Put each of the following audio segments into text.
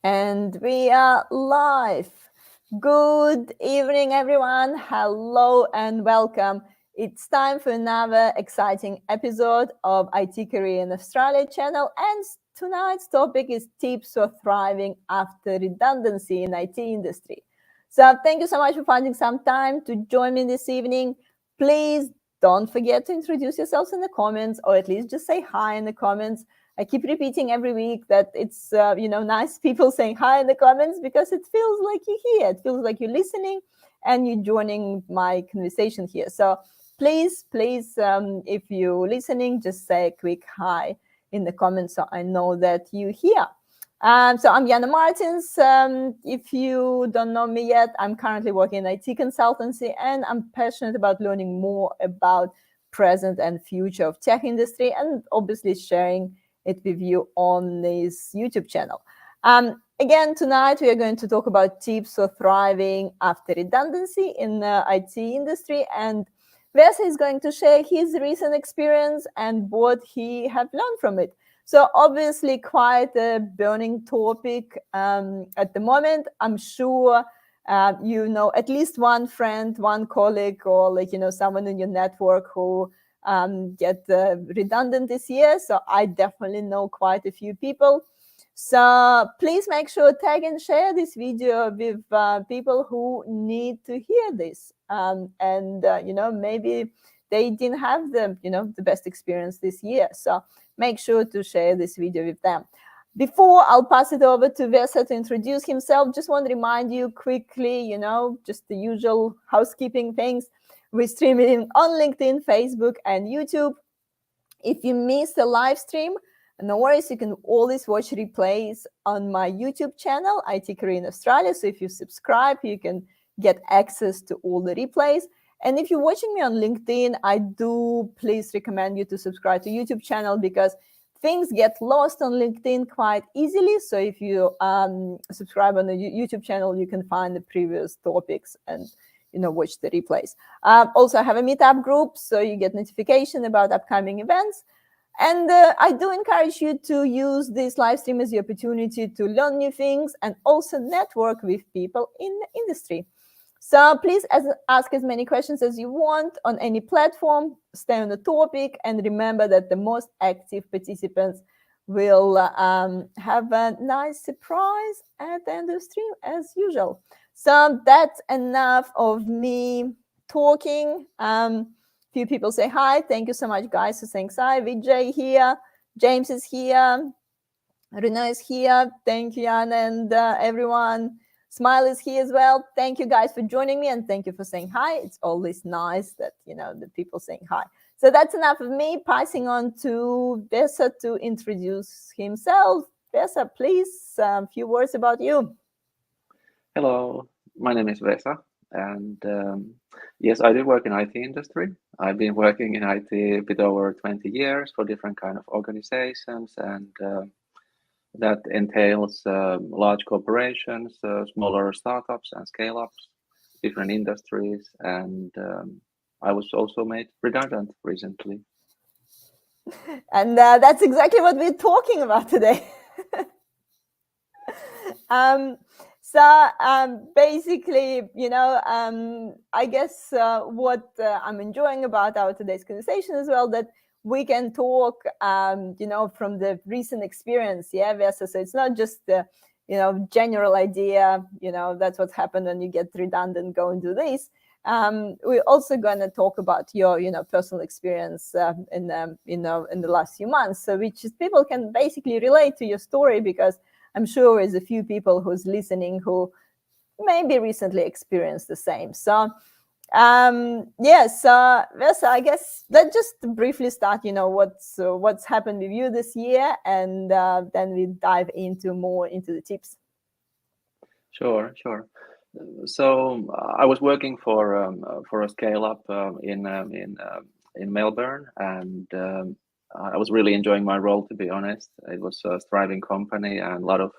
And we are live. Good evening, everyone. Hello and welcome. It's time for another exciting episode of IT Career in Australia channel. And tonight's topic is tips for thriving after redundancy in IT industry. So thank you so much for finding some time to join me this evening. Please don't forget to introduce yourselves in the comments, or at least just say hi in the comments. I keep repeating every week that it's nice people saying hi in the comments because it feels like you're here. It feels like you're listening and you're joining my conversation here. So please, if you're listening, just say a quick hi in the comments so I know that you're here. So I'm Jana Martins. If you don't know me yet, I'm currently working in IT consultancy and I'm passionate about learning more about present and future of tech industry and obviously sharing it with you on this YouTube channel. Again, tonight we are going to talk about tips for thriving after redundancy in the IT industry, and Vesa is going to share his recent experience and what he have learned from it. So obviously quite a burning topic at the moment. I'm sure you know at least one friend, one colleague, or someone in your network who get redundant this year. So I definitely know quite a few people. So please make sure tag and share this video with people who need to hear this. Maybe they didn't have the best experience this year. So make sure to share this video with them. Before I'll pass it over to Vesa to introduce himself, just want to remind you quickly, just the usual housekeeping things. We're streaming on LinkedIn, Facebook, and YouTube. If you missed the live stream, no worries, you can always watch replays on my YouTube channel, IT Career in Australia. So if you subscribe, you can get access to all the replays. And if you're watching me on LinkedIn, I do please recommend you to subscribe to YouTube channel because things get lost on LinkedIn quite easily. So if you subscribe on the YouTube channel, you can find the previous topics and watch the replays. Also, I have a meetup group, so you get notification about upcoming events. And I do encourage you to use this live stream as the opportunity to learn new things and also network with people in the industry. So please ask as many questions as you want on any platform, stay on the topic, and remember that the most active participants will have a nice surprise at the end of the stream as usual. So that's enough of me talking. Few people say hi. Thank you so much, guys, for saying hi. Vijay here. James is here. Rena is here. Thank you, Jan, and everyone. Smile is here as well. Thank you, guys, for joining me, and thank you for saying hi. It's always nice that, the people saying hi. So that's enough of me. Passing on to Vesa to introduce himself. Vesa, please, a few words about you. Hello, my name is Vesa, and yes, I do work in IT industry. I've been working in IT a bit over 20 years for different kind of organizations, and that entails large corporations, smaller startups and scale-ups, different industries, and I was also made redundant recently. And that's exactly what we're talking about today. Basically, I guess what I'm enjoying about our today's conversation as well, that we can talk, from the recent experience, Vesa. So it's not just the, general idea, that's what happened when you get redundant, go and do this. We're also going to talk about your, personal experience in the last few months, so which is people can basically relate to your story, because I'm sure there's a few people who's listening who maybe recently experienced the same. So, Vesa, I guess let's just briefly start, what's happened with you this year, and then we dive more into the tips. Sure. So I was working for a scale up in Melbourne, and I was really enjoying my role. To be honest, it was a thriving company and a lot of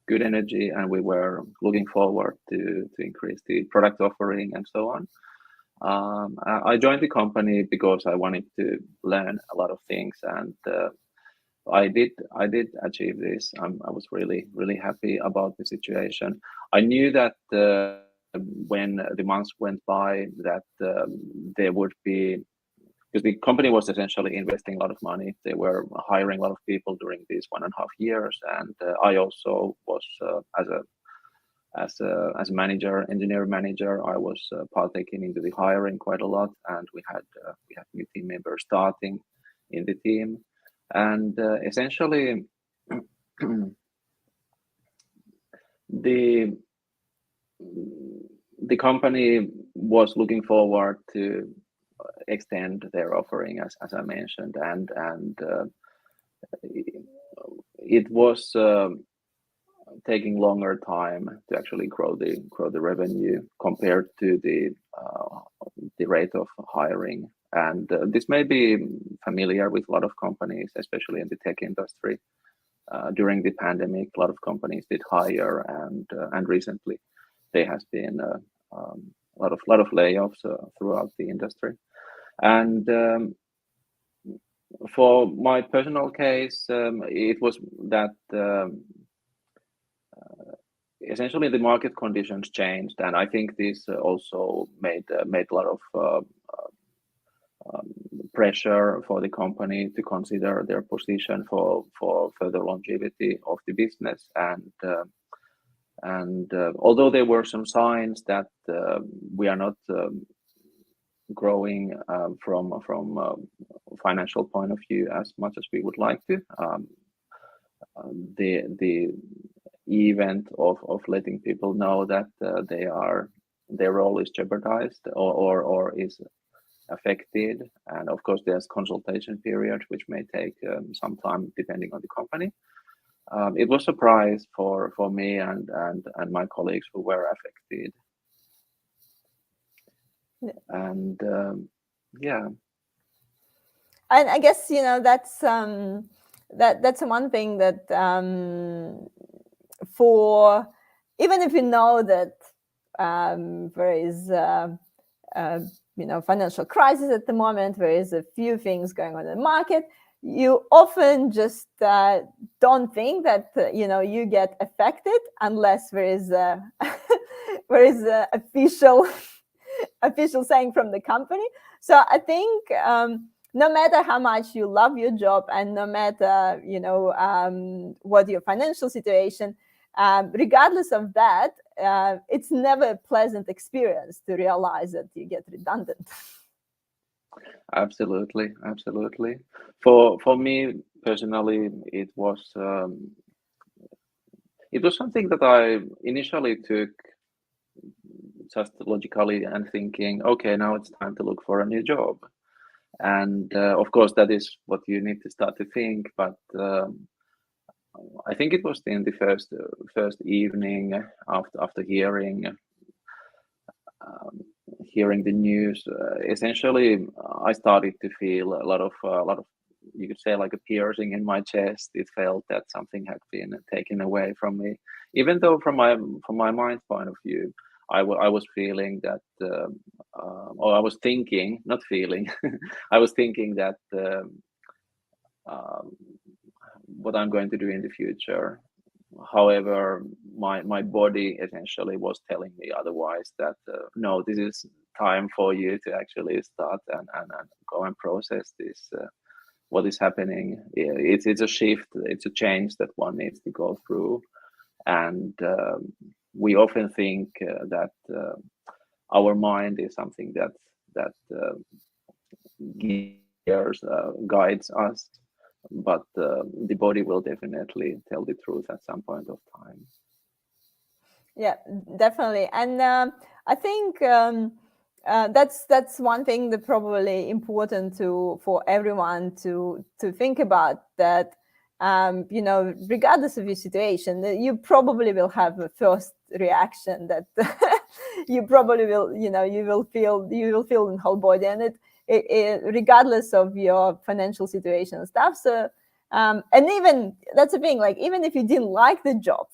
good energy, and we were looking forward to increase the product offering and so on. I joined the company because I wanted to learn a lot of things, and I did achieve this. I was really happy about the situation. I knew that when the months went by that there would be, because the company was essentially investing a lot of money. They were hiring a lot of people during these 1.5 years, and I also was as a manager, engineer manager, I was partaking into the hiring quite a lot, and we had new team members starting in the team, and essentially the the company was looking forward to extend their offering, as I mentioned, and it was taking longer time to actually grow the revenue compared to the rate of hiring. And this may be familiar with a lot of companies, especially in the tech industry. During the pandemic, a lot of companies did hire, and recently there has been a lot of layoffs throughout the industry. And for my personal case, it was that essentially the market conditions changed, and I think this also made a lot of pressure for the company to consider their position for further longevity of the business. And although there were some signs that we are not growing from a financial point of view as much as we would like to, the event of letting people know that their role is jeopardized or is affected, and of course there's consultation period which may take some time depending on the company. It was a surprise for me and my colleagues who were affected. Yeah. And yeah. And I guess that's that's one thing that for even if you know that there is financial crisis at the moment, there is a few things going on in the market, you often just don't think that you get affected unless there is a there is a official saying from the company. So I think no matter how much you love your job and no matter what your financial situation, regardless of that, it's never a pleasant experience to realize that you get redundant. Absolutely. For me personally, it was something that I initially took just logically and thinking, okay, now it's time to look for a new job. And of course, that is what you need to start to think. But I think it was in the first evening after hearing the news. Essentially, I started to feel a lot of you could say like a piercing in my chest. It felt that something had been taken away from me, even though from my mind point of view, I was feeling that, or I was thinking, not feeling, I was thinking that what I'm going to do in the future. However, my body essentially was telling me otherwise, that no, this is time for you to actually start and go and process this, what is happening. It's a shift, it's a change that one needs to go through. And we often think that our mind is something that guides us, but the body will definitely tell the truth at some point of time. Yeah, definitely. And I think that's one thing that probably important for everyone to think about, that regardless of your situation, that you probably will have a first reaction that you probably will you will feel in whole body, and it regardless of your financial situation and stuff. So and even that's the thing, like even if you didn't like the job,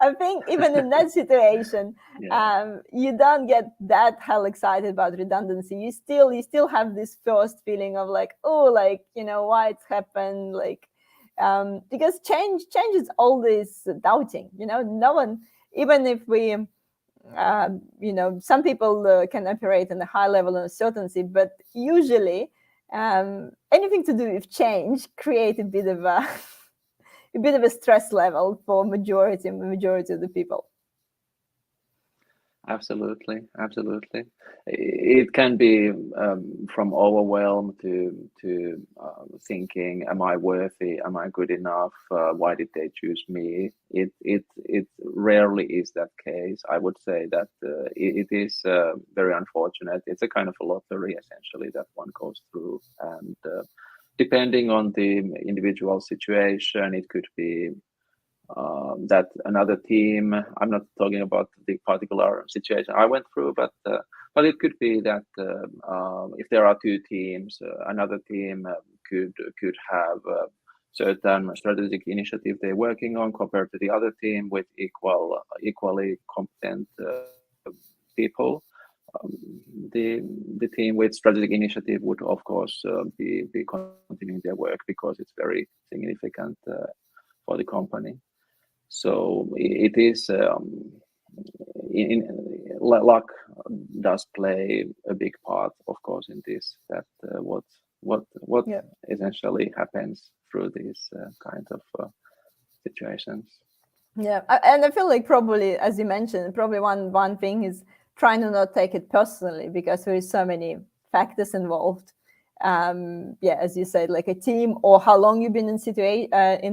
I think even in that situation, Yeah, you don't get that hell excited about redundancy. You still have this first feeling of like, oh, like, why it's happened, like, because change is always doubting. No one, even if we, some people can operate in a high level of uncertainty, but usually anything to do with change create a bit of a a bit of a stress level for majority of the people. absolutely, absolutely. It can be from overwhelm to thinking, "Am I worthy? Am I good enough? Why did they choose me?" It rarely is that case. I would say that it is very unfortunate. It's a kind of a lottery essentially that one goes through, and depending on the individual situation, it could be that another team. I'm not talking about the particular situation I went through, but it could be that if there are two teams, another team could have certain strategic initiative they're working on compared to the other team with equally competent people. Um, the team with strategic initiative would of course be continuing their work because it's very significant for the company. So it is luck does play a big part, of course, in this. That what Yeah. essentially happens through these kind of situations. Yeah, and I feel like probably, as you mentioned, probably one thing is trying to not take it personally because there is so many factors involved. Yeah, as you said, like a team or how long you've been in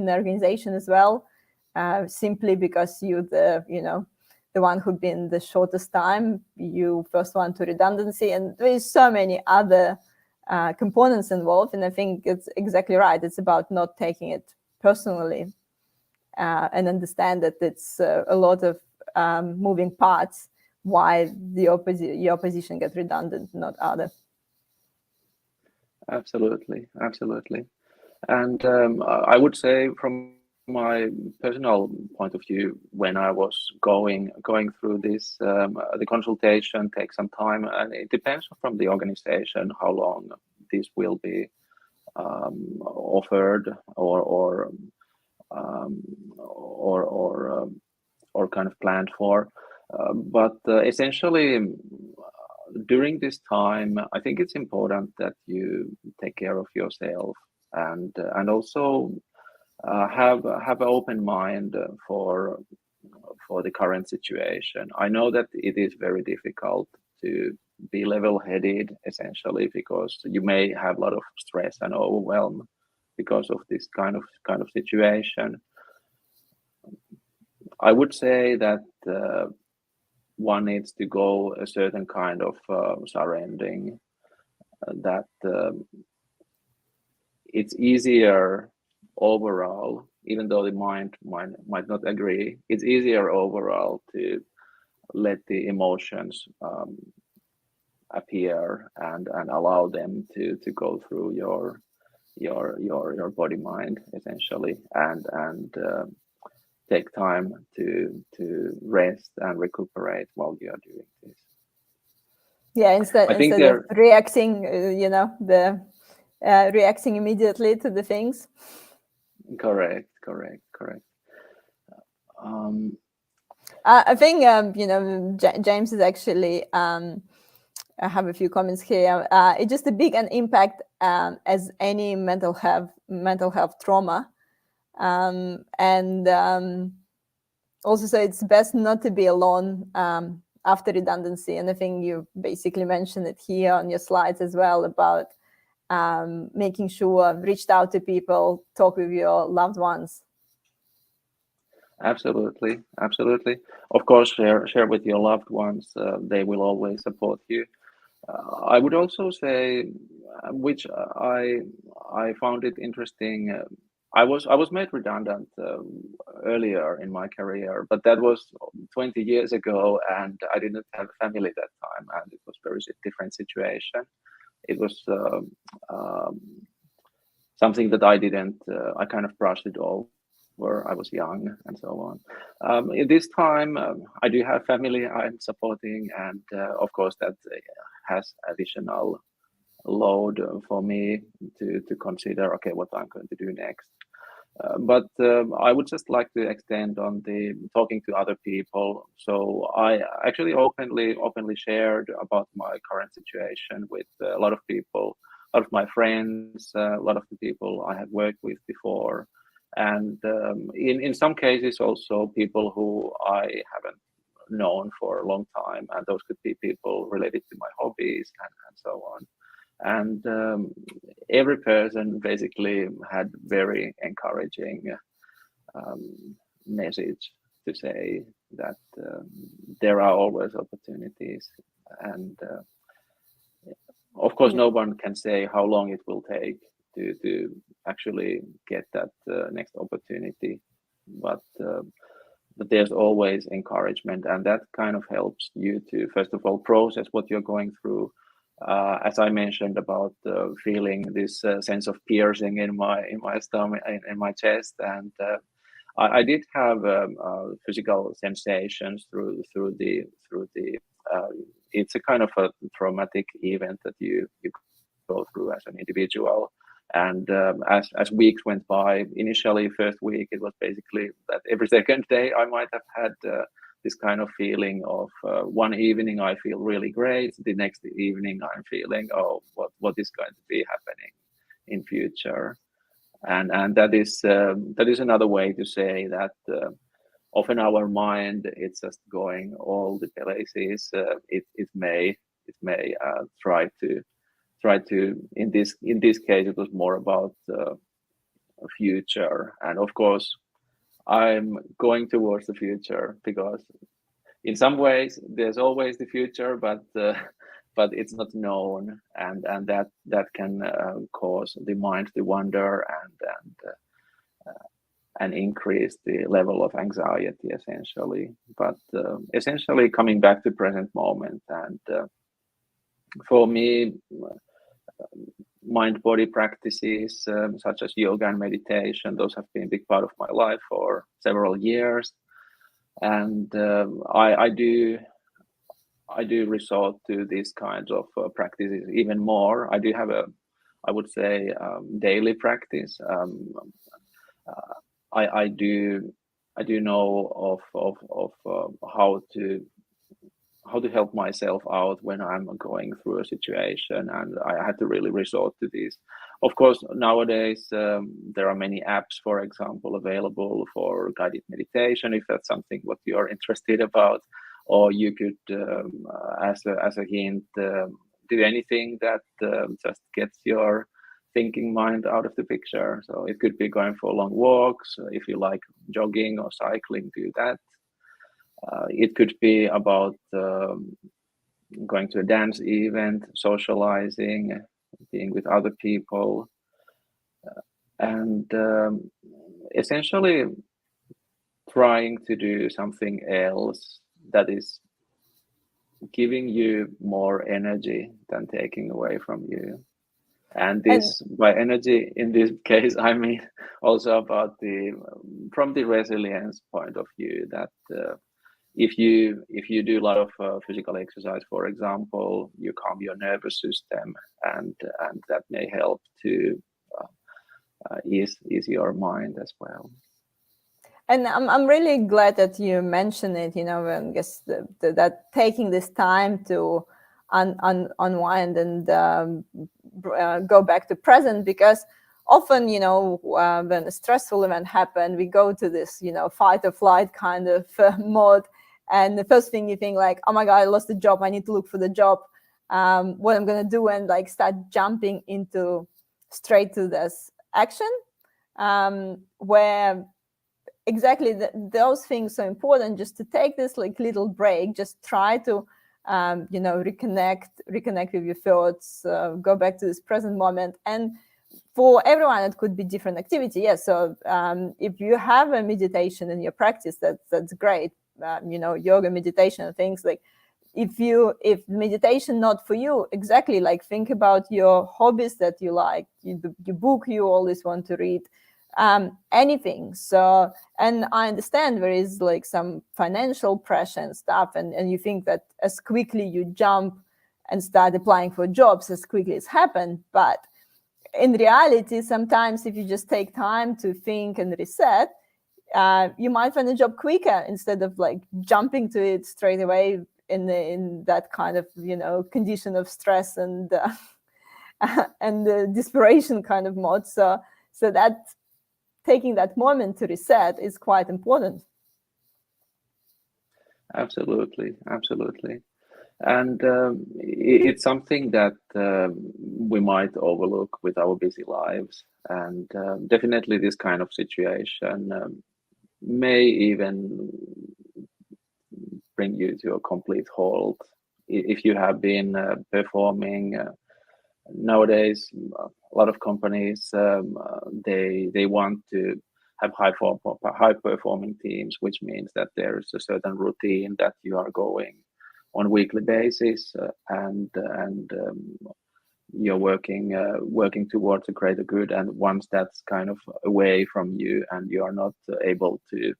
the organization as well. Simply because you the one who've been the shortest time, you first one to redundancy, and there is so many other components involved. And I think it's exactly right. It's about not taking it personally. And understand that it's a lot of moving parts why your position gets redundant, not other. Absolutely, absolutely. And I would say from my personal point of view, when I was going through this, the consultation takes some time, and it depends from the organization how long this will be offered um, or or um, or kind of planned for. But essentially, during this time, I think it's important that you take care of yourself and also have an open mind for the current situation. I know that it is very difficult to be level-headed essentially because you may have a lot of stress and overwhelm because of this kind of situation. I would say that one needs to go a certain kind of surrendering that it's easier overall, even though the mind might not agree, it's easier overall to let the emotions appear and allow them to go through your body mind essentially and take time to rest and recuperate while you are doing this. Yeah, I think instead of there reacting, the reacting immediately to the things. correct. Um, I think James is actually. I have a few comments here. It's just a big an impact as any mental health trauma, and also so it's best not to be alone after redundancy. And I think you basically mentioned it here on your slides as well about making sure reached out to people, talk with your loved ones. absolutely. Of course, share with your loved ones. They will always support you. I would also say, which I found it interesting. I was made redundant earlier in my career, but that was 20 years ago, and I didn't have a family that time, and it was very different situation. It was um, something that I didn't. I kind of brushed it off. where I was young and so on. In this time, I do have family I'm supporting, and of course that has additional load for me to consider. Okay, what I'm going to do next. But I would just like to extend on the talking to other people. So I actually openly shared about my current situation with a lot of people, a lot of my friends, a lot of the people I have worked with before, and in some cases also people who I haven't known for a long time, and those could be people related to my hobbies and so on. And every person basically had very encouraging message to say that there are always opportunities, and of course no one can say how long it will take to actually get that next opportunity, but there's always encouragement, and that kind of helps you to first of all process what you're going through. As I mentioned about feeling this sense of piercing in my stomach, in my chest, and I did have physical sensations through the it's a kind of a traumatic event that you go through as an individual. And as weeks went by, initially first week it was basically that every second day I might have had this kind of feeling of one evening I feel really great, the next evening I'm feeling, oh, what is going to be happening in future. And that is another way to say that often our mind, it's just going all the places. It may try to in this case it was more about a future, and of course I'm going towards the future because in some ways there's always the future, but it's not known, and that can cause the mind to wander and increase the level of anxiety essentially. But essentially coming back to present moment, and for me mind body practices such as yoga and meditation, those have been a big part of my life for several years, and I do resort to these kinds of practices even more. I do have I would say daily practice. I do know of how to help myself out when I'm going through a situation, and I had to really resort to these. Of course, nowadays there are many apps, for example, available for guided meditation, if that's something what you're interested about, or you could, as a hint, do anything that just gets your thinking mind out of the picture. So it could be going for long walks. If you like jogging or cycling, do that. It could be about going to a dance event, socializing, being with other people, and essentially trying to do something else that is giving you more energy than taking away from you. And this, by energy in this case, I mean also about from the resilience point of view, that if you do a lot of physical exercise, for example, you calm your nervous system, and that may help to ease your mind as well. And I'm really glad that you mentioned it. I guess that taking this time to unwind and go back to present, because often, when a stressful event happens, we go to this, fight or flight kind of mode. And the first thing you think like, oh my God, I lost the job. I need to look for the job. What I'm going to do, and like start jumping straight to this action, where exactly those things are important. Just to take this like little break, just try to reconnect with your thoughts, go back to this present moment. And for everyone it could be different activity. So if you have a meditation in your practice, that's great. Yoga, meditation, things like, if meditation not for you, exactly, like think about your hobbies that you like, the book you always want to read. anything. So, and I understand there is like some financial pressure and stuff, and you think that as quickly you jump and start applying for jobs as quickly as happened, but in reality, sometimes if you just take time to think and reset, you might find a job quicker instead of like jumping to it straight away in that kind of condition of stress and and desperation kind of mode. So that taking that moment to reset is quite important. Absolutely, absolutely. And it's something that we might overlook with our busy lives. And definitely, this kind of situation may even bring you to a complete halt if you have been performing. Nowadays, a lot of companies they want to have high performing teams, which means that there is a certain routine that you are going on weekly basis, and you're working towards a greater good. And once that's kind of away from you, and you are not able to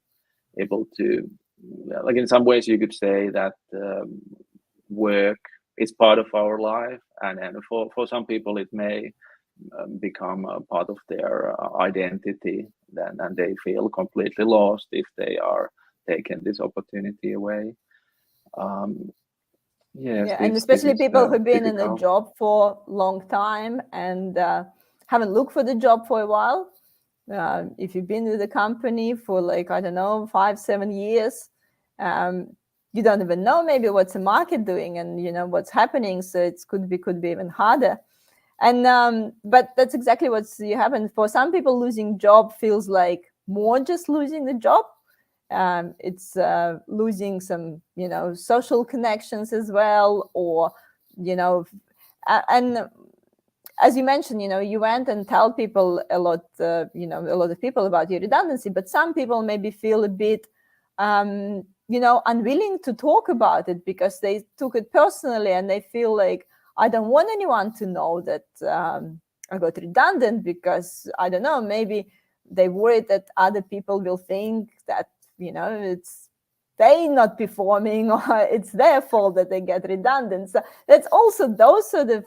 like, in some ways you could say that work is part of our life, and for some people it may become a part of their identity, then, and they feel completely lost if they are taking this opportunity away. um, yes, Yeah, and this especially is people who've been in a difficult. job for a long time and haven't looked for the job for a while. If you've been with the company for like, I don't know, 5-7 years, um, you don't even know maybe what's the market doing and what's happening. So it could be even harder. And but that's exactly what's happened. For some people, losing job feels like more just losing the job. It's losing some social connections as well, or you know and as you mentioned, you went and tell people a lot of people about your redundancy, but some people maybe feel a bit unwilling to talk about it because they took it personally and they feel like, I don't want anyone to know that I got redundant, because I don't know, maybe they worried that other people will think that it's they not performing or it's their fault that they get redundant. So that's also those sort of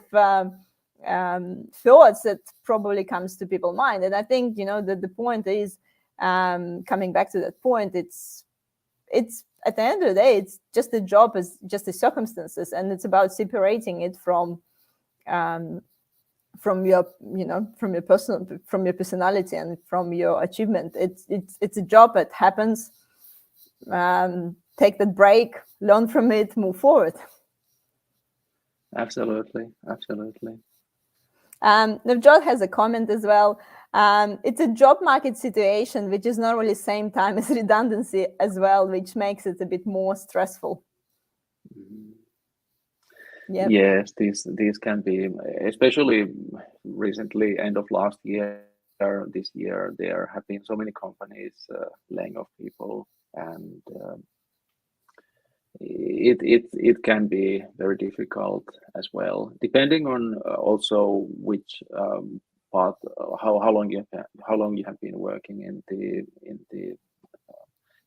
thoughts that probably comes to people's mind. And I think that the point is, coming back to that point, it's at the end of the day, it's just a job, is just the circumstances, and it's about separating it from your from your personality and from your achievement. It's a job that happens. Take that break, learn from it, move forward. Absolutely, absolutely. Navjot has a comment as well. It's a job market situation which is not really same time as redundancy as well, which makes it a bit more stressful. Yep. Yes, these can be, especially recently, end of last year, this year, there have been so many companies laying off people, and it can be very difficult as well, depending on also which part, how long you have been working in the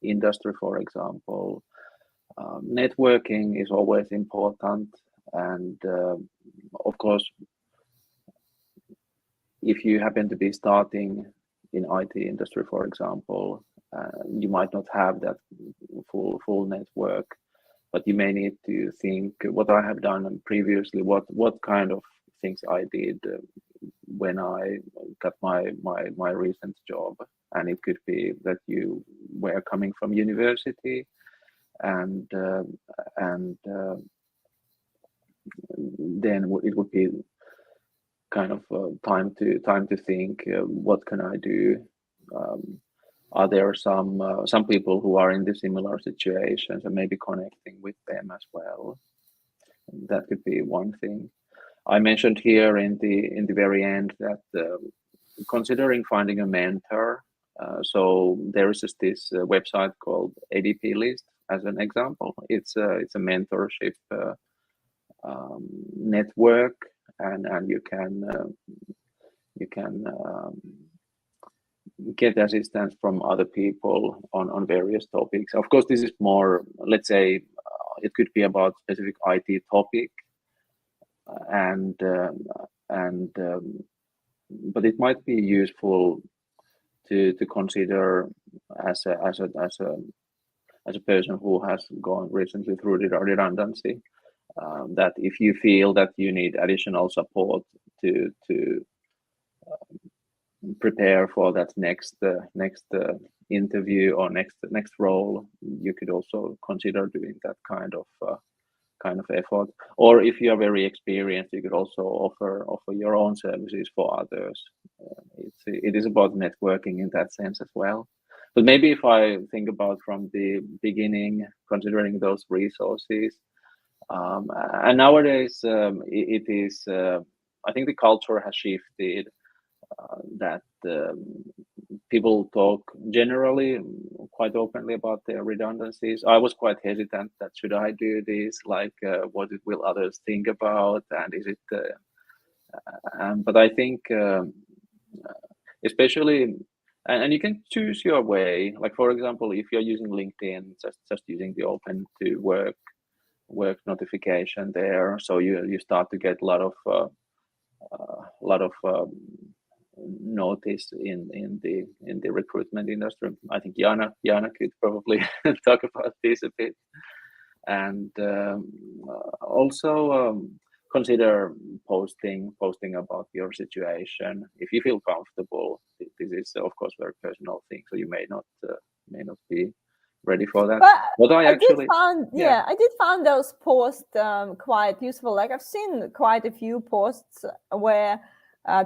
industry, for example. Networking is always important, and of course, if you happen to be starting in IT industry, for example, you might not have that full network, but you may need to think what I have done previously, what kind of things I did when I got my recent job. And it could be that you were coming from university, and then it would be kind of time to think, what can I do? Are there some people who are in the similar situations, and maybe connecting with them as well? That could be one thing. I mentioned here in the very end that considering finding a mentor. So there is just this website called ADP List as an example. It's a mentorship network, and you can get assistance from other people on various topics. Of course, this is more, let's say, it could be about specific IT topic, and but it might be useful to consider as a person who has gone recently through the redundancy, that if you feel that you need additional support to prepare for that next interview or next role, you could also consider doing that kind of effort. Or if you are very experienced, you could also offer your own services for others. It is about networking in that sense as well. But maybe if I think about from the beginning, considering those resources, and nowadays it is, I think the culture has shifted, that people talk generally quite openly about their redundancies. I was quite hesitant that should I do this, like what will others think about, and is it but I think especially, and you can choose your way, like for example, if you're using LinkedIn, just using the open to work notification there, so you start to get a lot of notice in the recruitment industry. I think Jana could probably talk about this a bit, and also consider posting about your situation if you feel comfortable. This is of course very personal thing, so you may not be ready for that. But I actually I did find those posts quite useful. Like I've seen quite a few posts where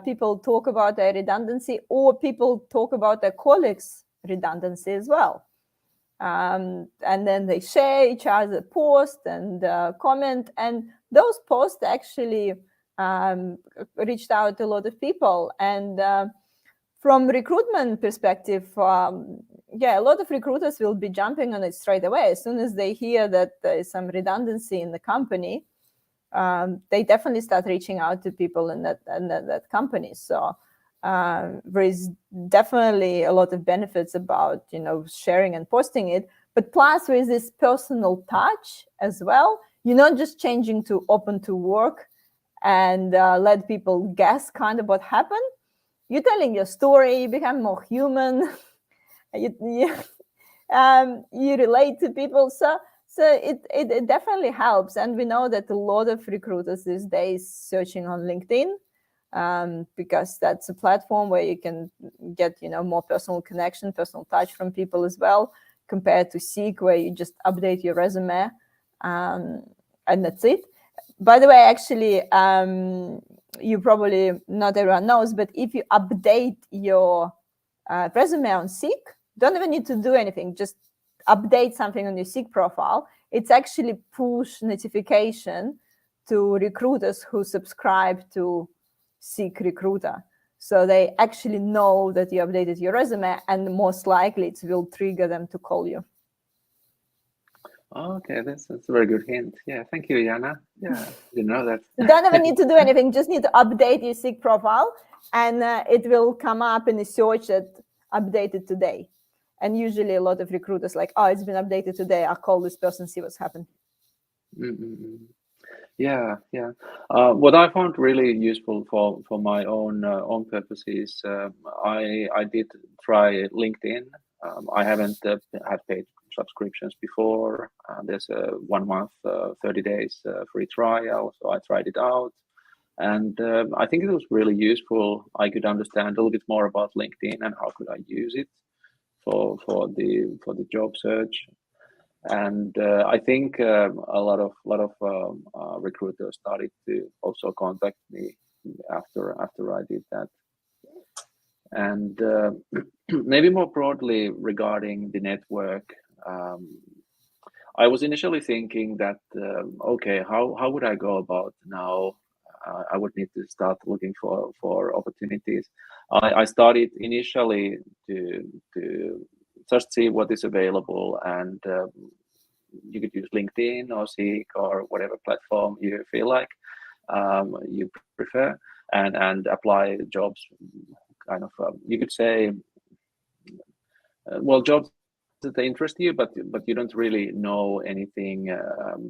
people talk about their redundancy, or people talk about their colleagues' redundancy as well. And then they share each other's post and comment, and those posts actually reached out to a lot of people. And from recruitment perspective, a lot of recruiters will be jumping on it straight away as soon as they hear that there is some redundancy in the company. They definitely start reaching out to people in that company. So there is definitely a lot of benefits about sharing and posting it. But plus, there is this personal touch as well. You're not just changing to open to work and let people guess kind of what happened. You're telling your story. You become more human. you relate to people. So it definitely helps. And we know that a lot of recruiters these days searching on LinkedIn, because that's a platform where you can get more personal connection, personal touch from people as well, compared to Seek, where you just update your resume and that's it. By the way, actually, you probably not everyone knows, but if you update your resume on Seek, don't even need to do anything, just update something on your Seek profile. It's actually push notification to recruiters who subscribe to Seek Recruiter. So they actually know that you updated your resume, and most likely it will trigger them to call you. Okay, that's a very good hint. Yeah, thank you, Jana. Yeah, you know that. You don't even need to do anything, just need to update your Seek profile, and it will come up in the search that updated today. And usually a lot of recruiters like, oh, it's been updated today, I'll call this person, see what's happened. Mm-hmm. Yeah. What I found really useful for my own purposes, I did try LinkedIn. I haven't had paid subscriptions before. There's a 1 month, 30 days free trial, so I tried it out, and I think it was really useful. I could understand a little bit more about LinkedIn and how could I use it for the job search. And I think a lot of recruiters started to also contact me after I did that. And maybe more broadly regarding the network, I was initially thinking that okay, how would I go about now? I would need to start looking for opportunities. I started initially to just see what is available, and you could use LinkedIn or Seek or whatever platform you feel like you prefer, and apply jobs. Kind of, you could say well, jobs that interest you, but you don't really know anything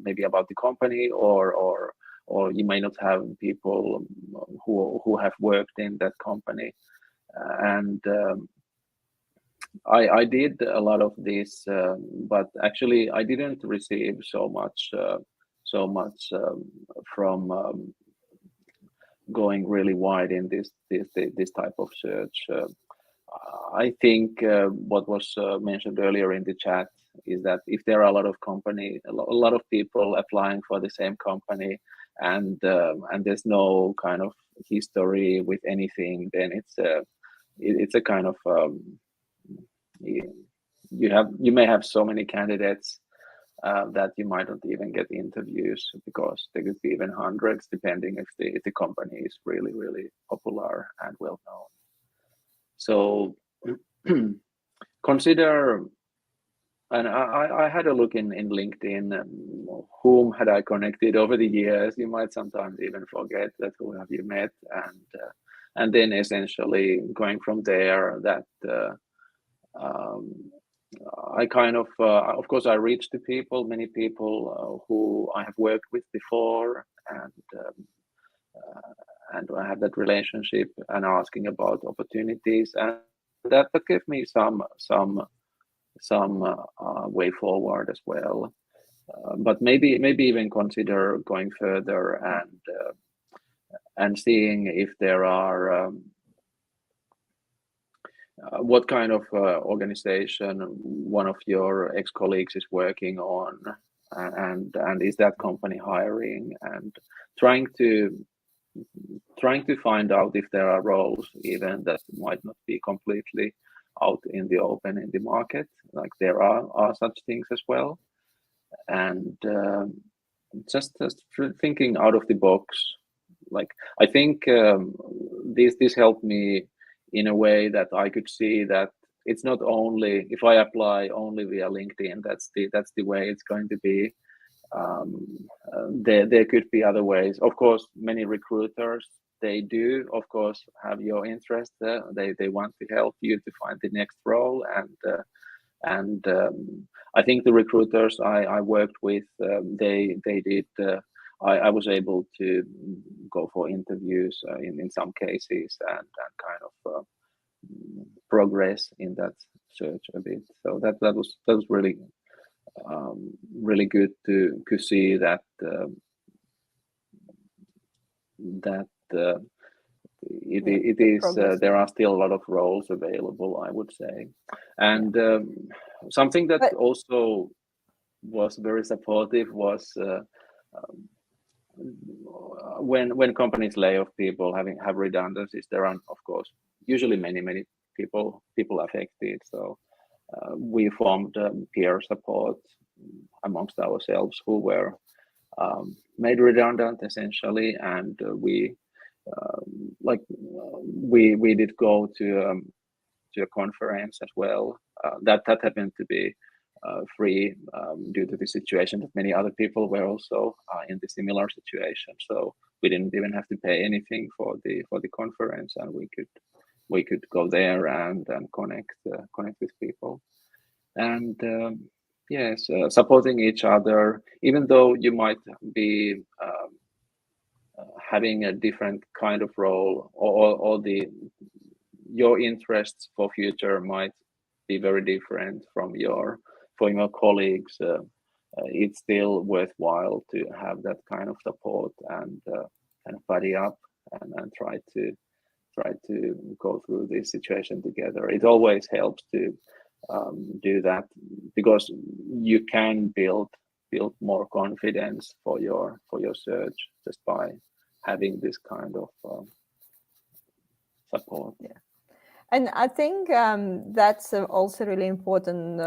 maybe about the company, or you may not have people who have worked in that company. And I did a lot of this, but actually I didn't receive so much from going really wide in this type of search. I think what was mentioned earlier in the chat is that if there are a lot of a lot of people applying for the same company, and there's no kind of history with anything, then it's a kind of you may have so many candidates that you might not even get interviews, because there could be even hundreds, depending if the company is really, really popular and well known. So consider, and I had a look in LinkedIn, whom had I connected over the years. You might sometimes even forget that who have you met, and then essentially going from there, that I kind of course, I reached to many people who I have worked with before, and I have that relationship, and asking about opportunities, and that gave me some way forward as well. But maybe even consider going further and seeing if there are what kind of organization one of your ex-colleagues is working on, and is that company hiring, and trying to find out if there are roles even that might not be completely out in the open in the market. Like, there are such things as well, and just thinking out of the box. Like, I think this helped me in a way that I could see that it's not only if I apply only via LinkedIn, that's the way it's going to be. There could be other ways. Of course, many recruiters, they do, of course, have your interest. They want to help you to find the next role, and I think the recruiters I worked with, they did. I was able to go for interviews in some cases, and kind of progress in that search a bit. So that was really really good to see that it is there are still a lot of roles available, I would say. And something that also was very supportive was when companies lay off people, have redundancies, there are, of course, usually many people affected. So we formed peer support amongst ourselves who were made redundant, essentially, and we did go to a conference as well. That happened to be free due to the situation that many other people were also in the similar situation. So we didn't even have to pay anything for the conference, and we could go there and connect with people. And yes, supporting each other, even though you might be having a different kind of role, or your interests for future might be very different from your colleagues. It's still worthwhile to have that kind of support and buddy up and try to go through this situation together. It always helps to do that, because you can build more confidence for your search just by having this kind of support. Yeah, and I think that's also really important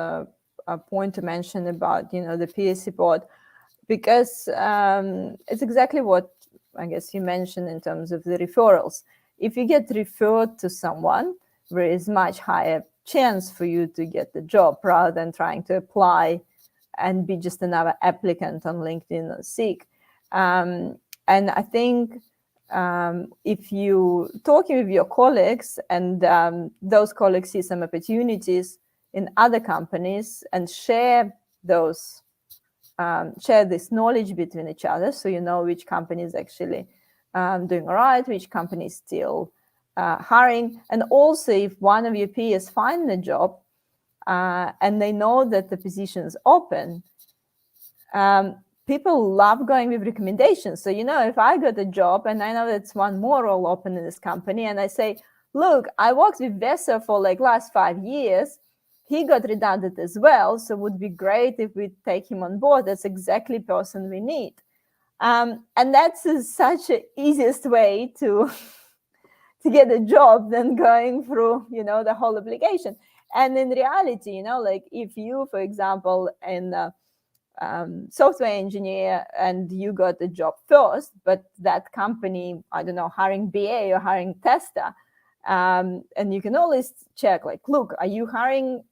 point to mention about the peer support, because it's exactly what I guess you mentioned in terms of the referrals. If you get referred to someone, there is much higher chance for you to get the job, rather than trying to apply and be just another applicant on LinkedIn or Seek. And I think if you talking with your colleagues, and those colleagues see some opportunities, in other companies and share those share this knowledge between each other, so you know which company is actually doing all right, which company is still hiring. And also, if one of your peers find a job and they know that the position is open, people love going with recommendations. So, you know, if I got a job and I know that's one more role open in this company, and I say, look, I worked with Vesa for like last 5 years, he got redundant as well, so it would be great if we take him on board. That's exactly the person we need. And that's such an easiest way to to get a job than going through, you know, the whole application. And in reality, you know, like if you, for example, in software engineer and you got the job first, but that company, I don't know, hiring BA or hiring tester, and you can always check, like, look, are you hiring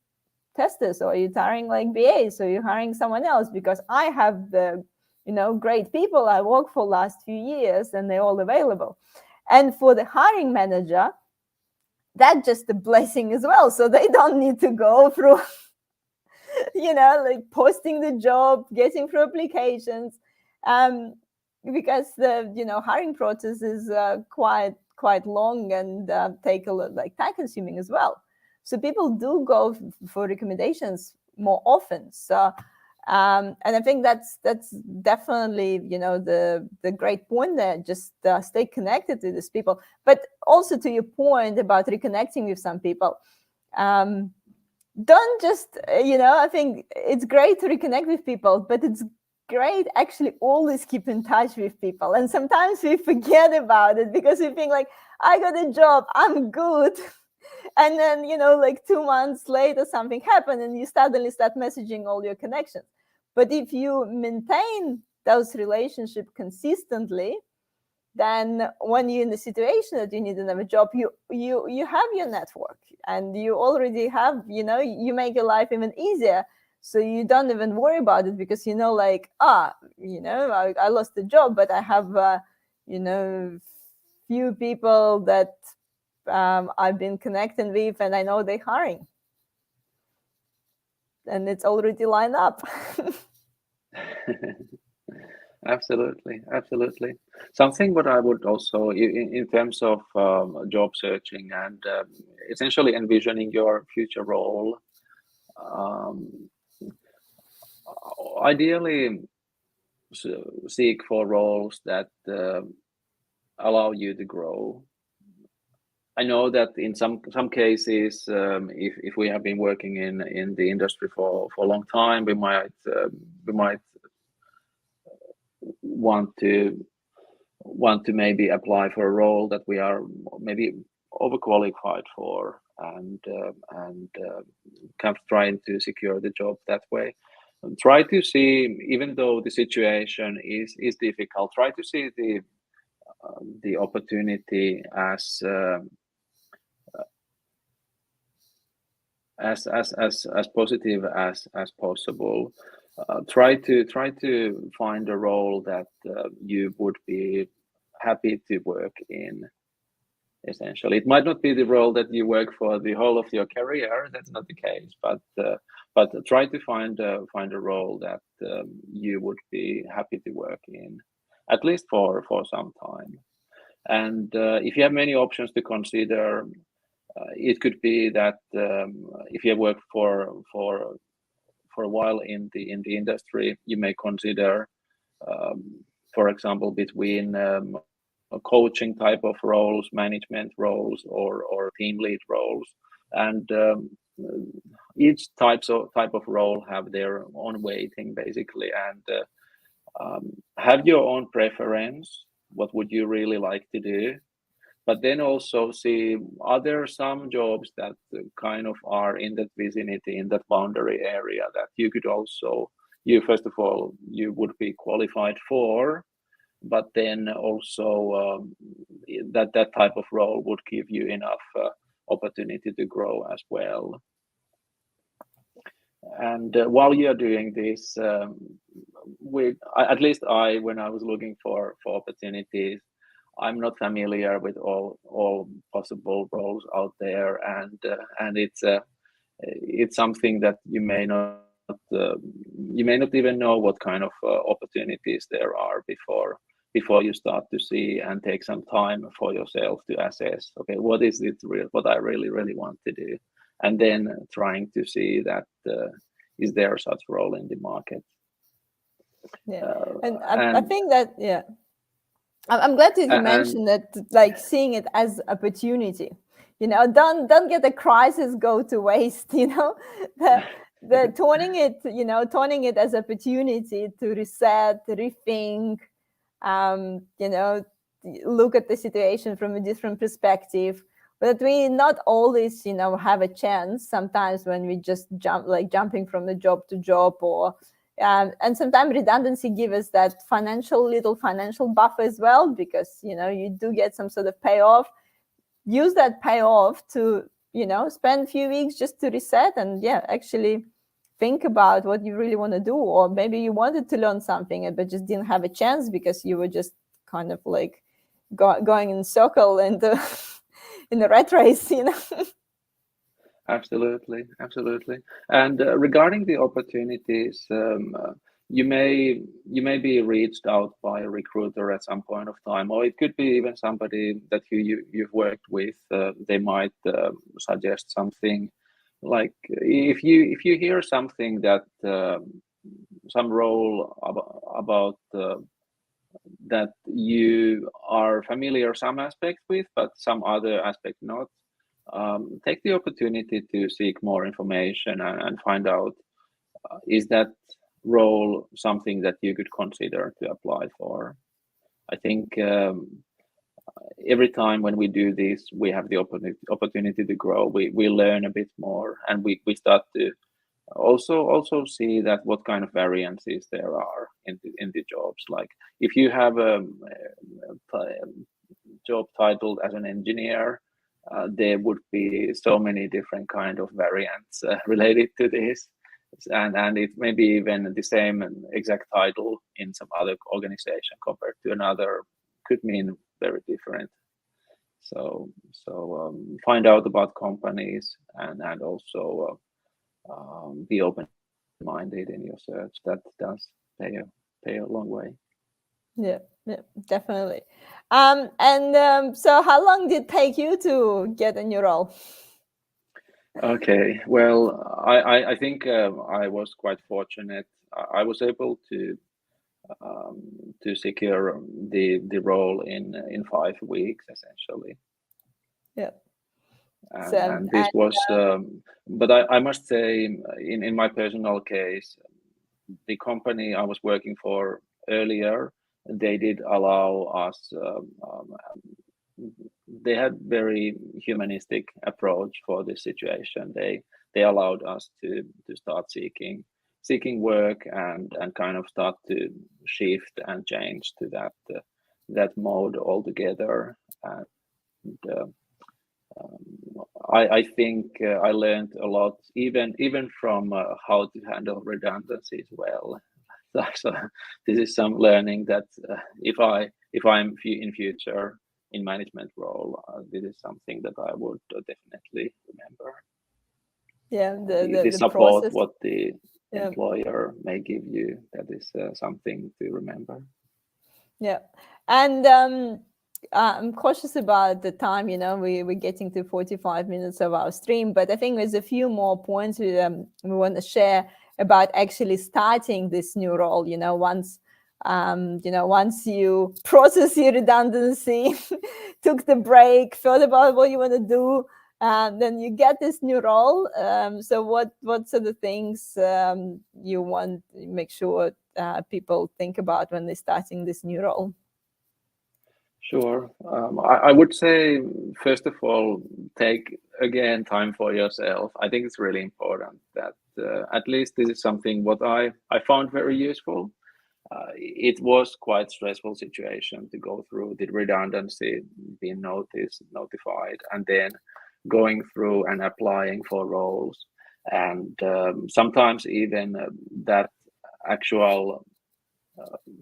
testers or are you hiring like BAs, or are you hiring someone else? Because I have the, you know, great people I work for last few years and they're all available. And for the hiring manager, that's just a blessing as well. So they don't need to go through you know, like posting the job, getting through applications, because the, you know, hiring process is quite long and take a lot, like, time consuming as well. So people do go for recommendations more often. So and I think that's definitely, you know, the great point there. Just stay connected to these people. But also to your point about reconnecting with some people, don't just, you know, I think it's great to reconnect with people, but it's great actually always keep in touch with people. And sometimes we forget about it because we think like, I got a job, I'm good. And then, you know, like 2 months later, something happened and you suddenly start messaging all your connections. But if you maintain those relationships consistently, then when you're in the situation that you need another job, you have your network and you already have, you know, you make your life even easier. So you don't even worry about it because, you know, like, you know, I lost the job, but I have, you know, few people that I've been connecting with and I know they're hiring. And it's already lined up. Absolutely, absolutely. Something what I would also, in terms of job searching and essentially envisioning your future role, um, ideally seek for roles that allow you to grow. I know that in some cases, if we have been working in the industry for a long time, we might want to maybe apply for a role that we are maybe overqualified for, and kind of trying to secure the job that way. Try to see, even though the situation is difficult, try to see the opportunity as positive as possible. Try to find a role that you would be happy to work in. Essentially, it might not be the role that you work for the whole of your career. That's not the case, but try to find a role that you would be happy to work in, at least for some time. And if you have many options to consider, it could be that if you have worked for a while in the industry, you may consider, for example, between coaching type of roles, management roles, or team lead roles, and each type of role have their own weighting basically, and have your own preference. What would you really like to do? But then also see, are there some jobs that kind of are in that vicinity, in that boundary area, that you could also, first of all, you would be qualified for, but then also that type of role would give you enough opportunity to grow as well. And while you're doing this, at least when I was looking for opportunities, I'm not familiar with all possible roles out there, and it's it's something that you may not even know what kind of opportunities there are before you start to see and take some time for yourself to assess, okay, what is it real, what I really want to do, and then trying to see that is there such role in the market. Yeah, and I And think that, yeah, I'm glad that you and mentioned that, like seeing it as opportunity. Don't get the crisis go to waste. The turning it as opportunity to reset, rethink, you know, look at the situation from a different perspective. But we not always, have a chance. Sometimes when we just jumping from the job to job, or and sometimes redundancy gives us that little financial buffer as well, because you do get some sort of payoff. Use that payoff to spend a few weeks just to reset, and actually think about what you really want to do. Or maybe you wanted to learn something but just didn't have a chance because you were just kind of like going in circle and in the rat race. Absolutely. And regarding the opportunities, you may be reached out by a recruiter at some point of time, or it could be even somebody that you've worked with. They might suggest something. Like if you hear something that some role about that you are familiar some aspect with, but some other aspect not. Take the opportunity to seek more information and find out, is that role something that you could consider to apply for. I think every time when we do this, we have the opportunity to grow. We learn a bit more, and we start to also see that what kind of variances there are in the jobs. Like if you have a job titled as an engineer, there would be so many different kind of variants related to this, and it may be even the same exact title in some other organization compared to another could mean very different. So find out about companies, and also be open-minded in your search. That does pay a long way. Yeah, definitely. And so how long did it take you to get a new role? Okay, well, I think I was quite fortunate. I was able to secure the role in 5 weeks essentially, Yeah. and this was. But I must say, in my personal case, the company I was working for earlier, they did allow us. They had very humanistic approach for this situation. They allowed us to start seeking work, and kind of start to shift and change to that mode altogether. And I think I learned a lot, even from how to handle redundancies well. So this is some learning that if I'm in future in management role, this is something that I would definitely remember. Yeah, The the support process. what the Yeah. employer may give you, that is something to remember. Yeah. And I'm cautious about the time. We're getting to 45 minutes of our stream, but I think there's a few more points we want to share about actually starting this new role. Once you process your redundancy, took the break, thought about what you want to do, then you get this new role. So what sort of things you want to make sure people think about when they're starting this new role? Sure. I would say, first of all, take again time for yourself. I think it's really important that at least this is something what I found very useful. It was quite stressful situation to go through the redundancy, being notified, and then going through and applying for roles. And sometimes even that actual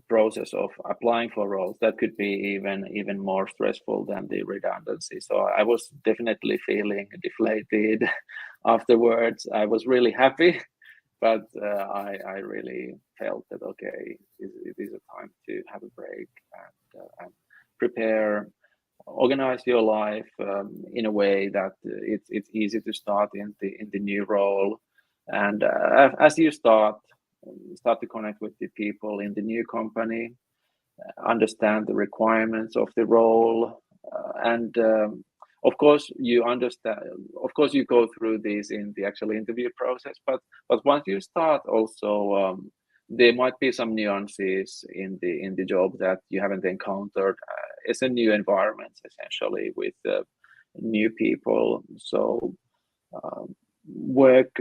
process of applying for roles, that could be even more stressful than the redundancy. So I was definitely feeling deflated afterwards I was really happy, but I really felt that okay, it is a time to have a break and prepare, organize your life in a way that it's easy to start in the new role, and as you start to connect with the people in the new company, understand the requirements of the role, and of course you understand. Of course, you go through this in the actual interview process, but once you start, also there might be some nuances in the job that you haven't encountered. It's a new environment essentially with new people, so work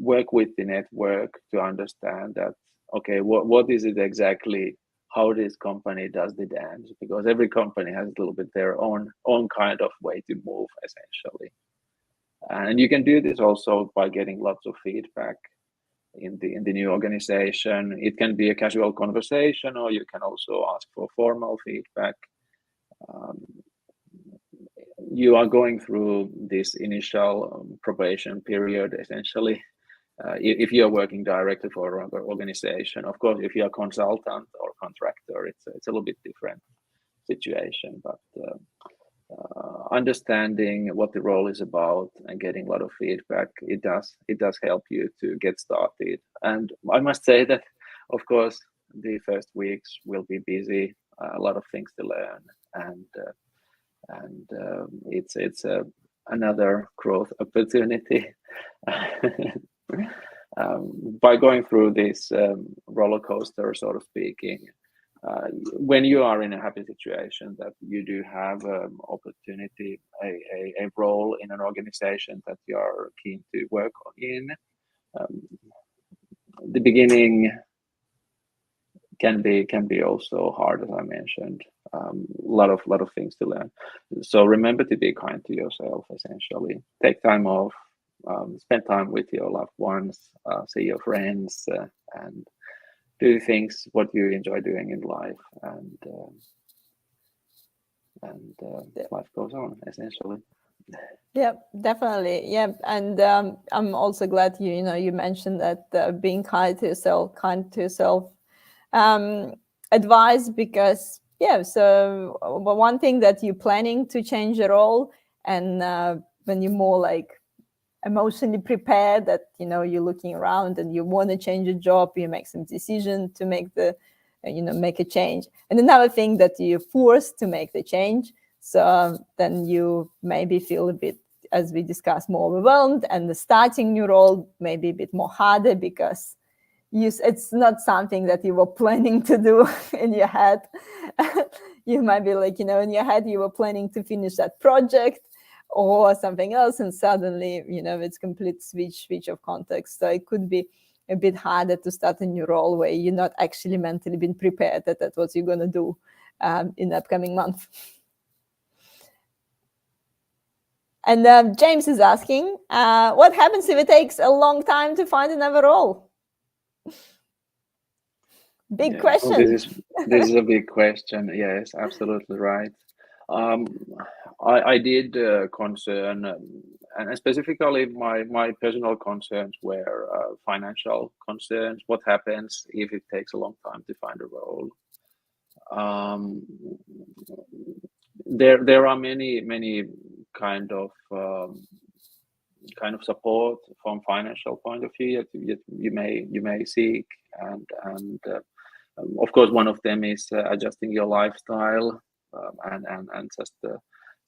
work with the network to understand that okay, what is it exactly, how this company does the dance, because every company has a little bit their own kind of way to move essentially, and you can do this also by getting lots of feedback in the new organization. It can be a casual conversation, or you can also ask for formal feedback. um, you are going through this initial probation period essentially. If you're working directly for an organization, of course, if you're a consultant or contractor, it's a little bit different situation. But understanding what the role is about and getting a lot of feedback, it does help you to get started. And I must say that, of course, the first weeks will be busy, a lot of things to learn, and it's another growth opportunity. By going through this roller coaster, sort of speaking, when you are in a happy situation that you do have opportunity, a role in an organization that you are keen to work in, um, the beginning can be also hard, as I mentioned. A lot of things to learn. So remember to be kind to yourself. Essentially, take time off, spend time with your loved ones, see your friends, and do things what you enjoy doing in life, and life goes on. Essentially. Yeah, definitely. Yeah, and I'm also glad you mentioned that being kind to yourself advice, because yeah, so one thing that you're planning to change your role, and when you're more like emotionally prepared, that you're looking around and you want to change your job, you make some decision to make make a change, and another thing that you're forced to make the change. So then you maybe feel a bit, as we discussed, more overwhelmed, and the starting new role may be a bit more harder because it's not something that you were planning to do in your head. You might be like, in your head you were planning to finish that project or something else, and suddenly it's complete switch of context. So it could be a bit harder to start a new role where you're not actually mentally been prepared that that's what you're going to do in the upcoming month. And James is asking, what happens if it takes a long time to find another role? Big question. This is a big question. Yes, absolutely right. I did concern, and specifically my personal concerns were financial concerns. What happens if it takes a long time to find a role? There are many kind of support from financial point of view that you may seek, and of course one of them is adjusting your lifestyle, and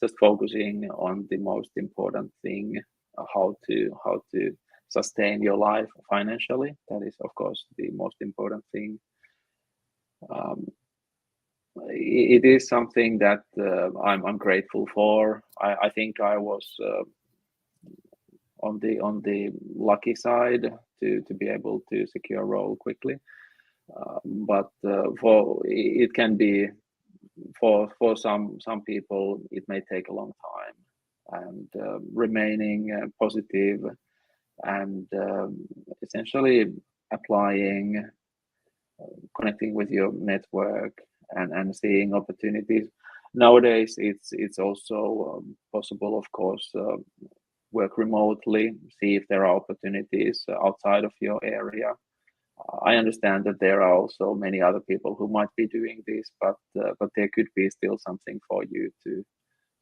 just focusing on the most important thing, how to sustain your life financially. That is of course the most important thing. It is something that I'm grateful for. I think I was on the lucky side to be able to secure a role quickly, but for it can be for some people it may take a long time, and remaining positive and essentially applying, connecting with your network, and seeing opportunities. Nowadays it's also possible, of course, work remotely, see if there are opportunities outside of your area. I understand that there are also many other people who might be doing this, but there could be still something for you to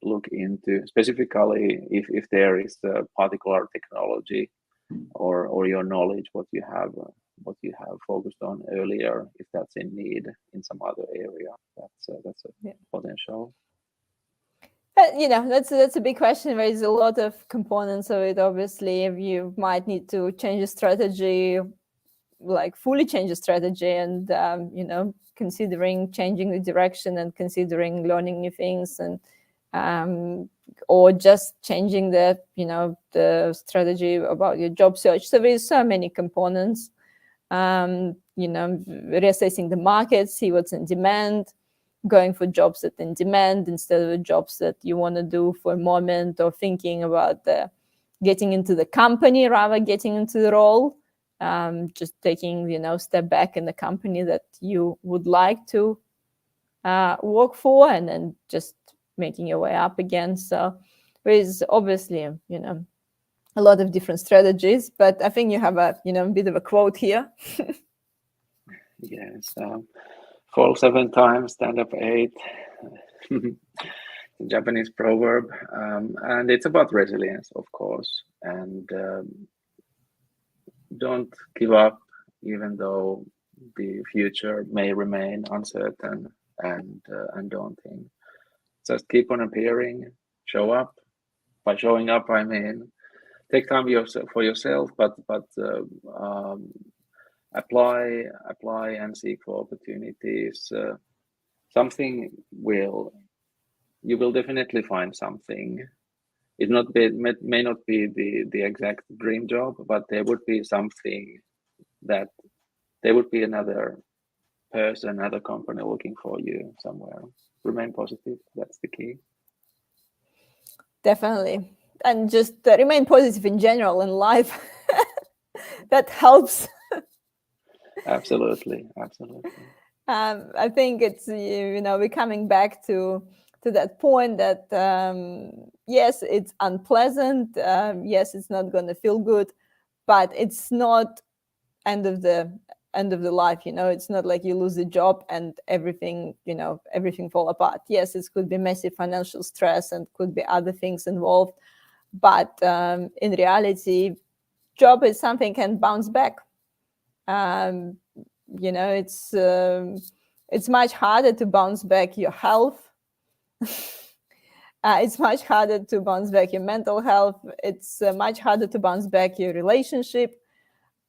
look into, specifically if there is a particular technology or your knowledge what you have focused on earlier, if that's in need in some other area. That's a potential. That's a big question. There's a lot of components of it. Obviously, you might need to change a strategy, like fully change a strategy, and considering changing the direction and considering learning new things, and or just changing the strategy about your job search. So there's so many components. Reassessing the market, see what's in demand, going for jobs that are in demand instead of the jobs that you want to do for a moment, or thinking about getting into the company rather getting into the role. Just taking step back in the company that you would like to work for, and then just making your way up again. So there is obviously a lot of different strategies, but I think you have a bit of a quote here. Yes, fall 7 times, stand up 8. Japanese proverb, and it's about resilience, of course, and don't give up even though the future may remain uncertain and daunting. Just keep on appearing, show up. By showing up, I mean take time for yourself, but apply and seek for opportunities. You will definitely find something. It may not be the exact dream job, but there would be something that there would be another person, another company looking for you somewhere. Remain positive. That's the key. Definitely. And just remain positive in general in life. That helps. Absolutely. I think it's we're coming back to that point that yes, it's unpleasant. Yes, it's not going to feel good, but it's not end of the life. It's not like you lose the job and everything fall apart. Yes, it could be massive financial stress and could be other things involved, but in reality, job is something can bounce back. It's much harder to bounce back your health. It's much harder to bounce back your mental health. It's much harder to bounce back your relationship.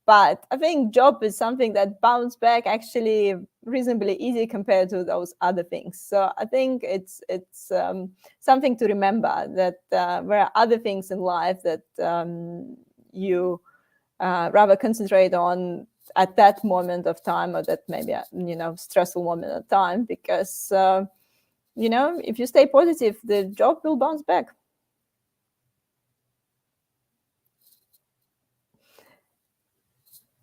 But I think job is something that bounce back actually reasonably easy compared to those other things. So I think it's something to remember that there are other things in life that you rather concentrate on at that moment of time, or that maybe stressful moment of time, because if you stay positive, the job will bounce back.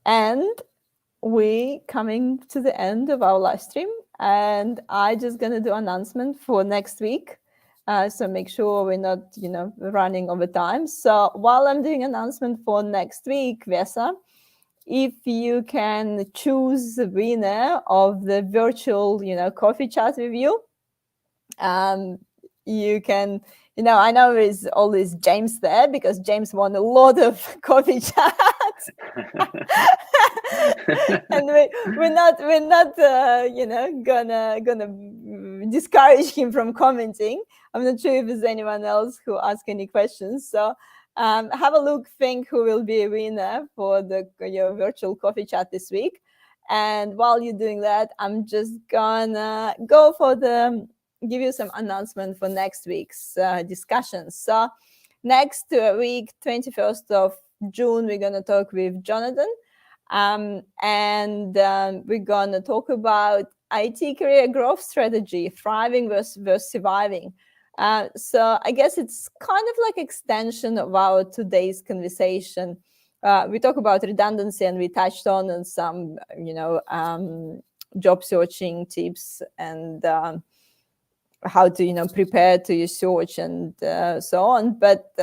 And we coming to the end of our live stream, and I just gonna do announcement for next week. So make sure we're not running over time. So while I'm doing announcement for next week, Vesa, if you can choose the winner of the virtual coffee chat with you, you can I know there's always James there, because James won a lot of coffee chats. And we're not gonna discourage him from commenting. I'm not sure if there's anyone else who ask any questions, so have a look, think who will be a winner for your virtual coffee chat this week. And while you're doing that, I'm just gonna go for give you some announcement for next week's discussions. So next week, 21st of June, we're gonna talk with Jonathan. And we're going to talk about IT career growth strategy, thriving versus surviving. So I guess it's kind of like extension of our today's conversation. We talk about redundancy, and we touched on some, job searching tips and how to prepare to your search and so on. But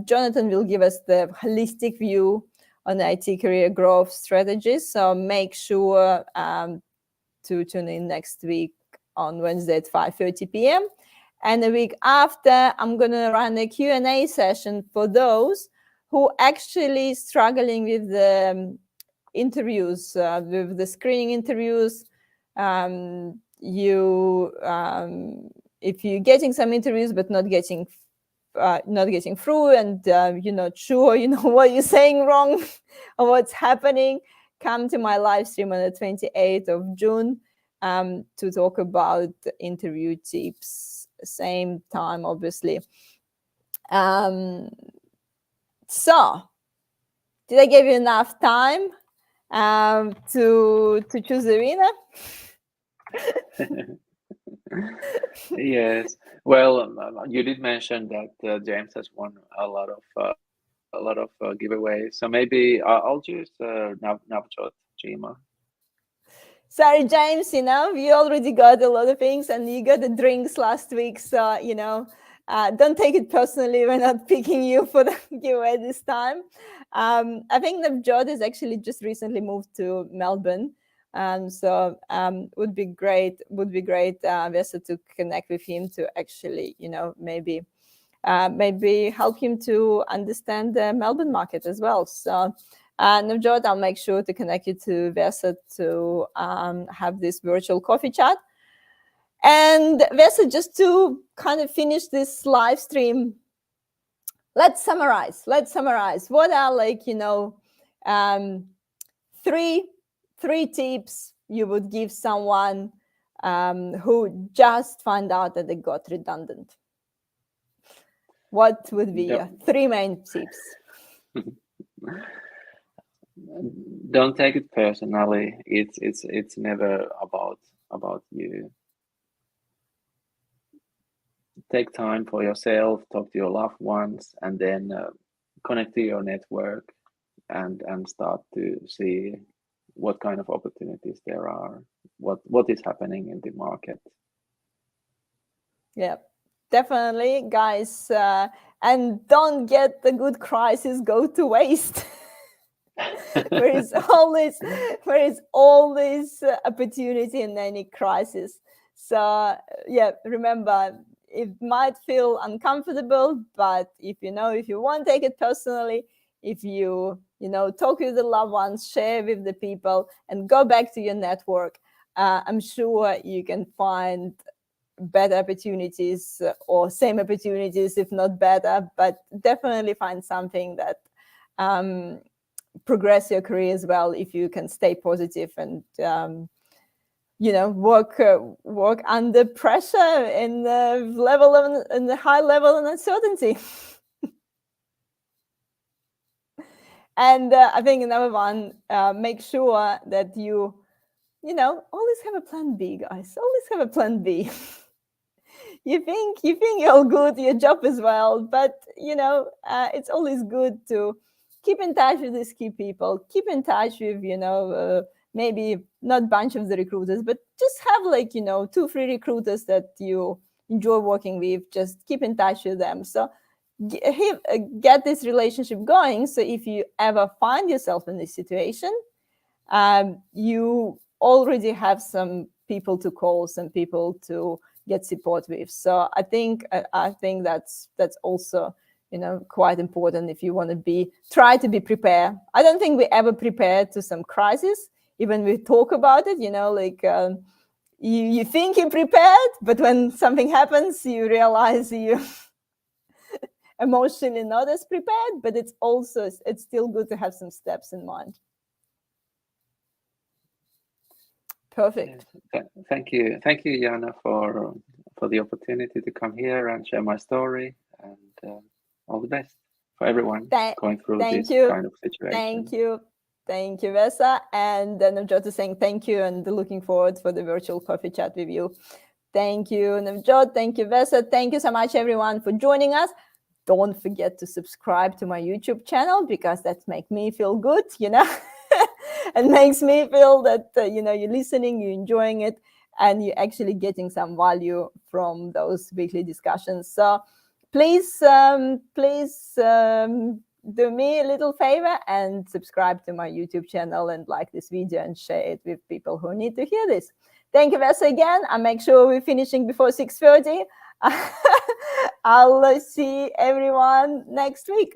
Jonathan will give us the holistic view on IT career growth strategies. So make sure to tune in next week on Wednesday at 5:30 p.m. And the week after, I'm going to run a Q&A session for those who actually struggling with the interviews, with the screening interviews. If you're getting some interviews but not getting through, and you're not sure what you're saying wrong or what's happening, come to my live stream on the 28th of June to talk about interview tips. Same time, obviously. So did I give you enough time to choose the winner? Yes. Well, you did mention that James has won a lot of giveaways. So maybe I'll choose Navjot Jima. Sorry, James, you already got a lot of things and you got the drinks last week. So, don't take it personally. We're not picking you for the giveaway this time. I think Navjot has actually just recently moved to Melbourne. So would be great, Vesa, to connect with him to actually, maybe help him to understand the Melbourne market as well. So Navjot, I'll make sure to connect you to Vesa to have this virtual coffee chat. And Vesa, just to kind of finish this live stream, let's summarize. What are three tips you would give someone who just found out that they got redundant? What would be your three main tips? Don't take it personally. It's never about you. Take time for yourself, talk to your loved ones, and then connect to your network and start to see what kind of opportunities there are, what is happening in the market. Yeah, definitely, guys. And don't get the good crisis go to waste. there is always opportunity in any crisis. So yeah, remember, it might feel uncomfortable, but if you won't take it personally, if you talk with the loved ones, share with the people, and go back to your network, I'm sure you can find better opportunities or same opportunities, if not better, but definitely find something that progress your career as well, if you can stay positive and work under pressure in the high level of uncertainty. And I think another one, make sure that you always have a plan B, guys. Always have a plan B. you think you're good at your job as well, but it's always good to keep in touch with these key people. Keep in touch with maybe not bunch of the recruiters, but just have 2-3 recruiters that you enjoy working with. Just keep in touch with them. So get this relationship going. So if you ever find yourself in this situation, you already have some people to call, some people to get support with. So I think that's also quite important if you want to try to be prepared. I don't think we ever prepared to some crisis. Even we talk about it, you think you're prepared, but when something happens, you realize you emotionally not as prepared. But it's still good to have some steps in mind. Perfect. Yes. Thank you, Jana, for the opportunity to come here and share my story, and all the best for everyone going through this kind of situation. Thank you, Vesa. And then Navjot saying thank you and looking forward for the virtual coffee chat with you. Thank you, Navjot. Thank you, Vesa. Thank you so much, everyone, for joining us. Don't forget to subscribe to my YouTube channel, because that makes me feel good, It makes me feel that, you're listening, you're enjoying it. and you're actually getting some value from those weekly discussions. So please do me a little favor and subscribe to my YouTube channel and like this video and share it with people who need to hear this. Thank you, Vesa, again. I'll make sure we're finishing before 6:30. I'll see everyone next week.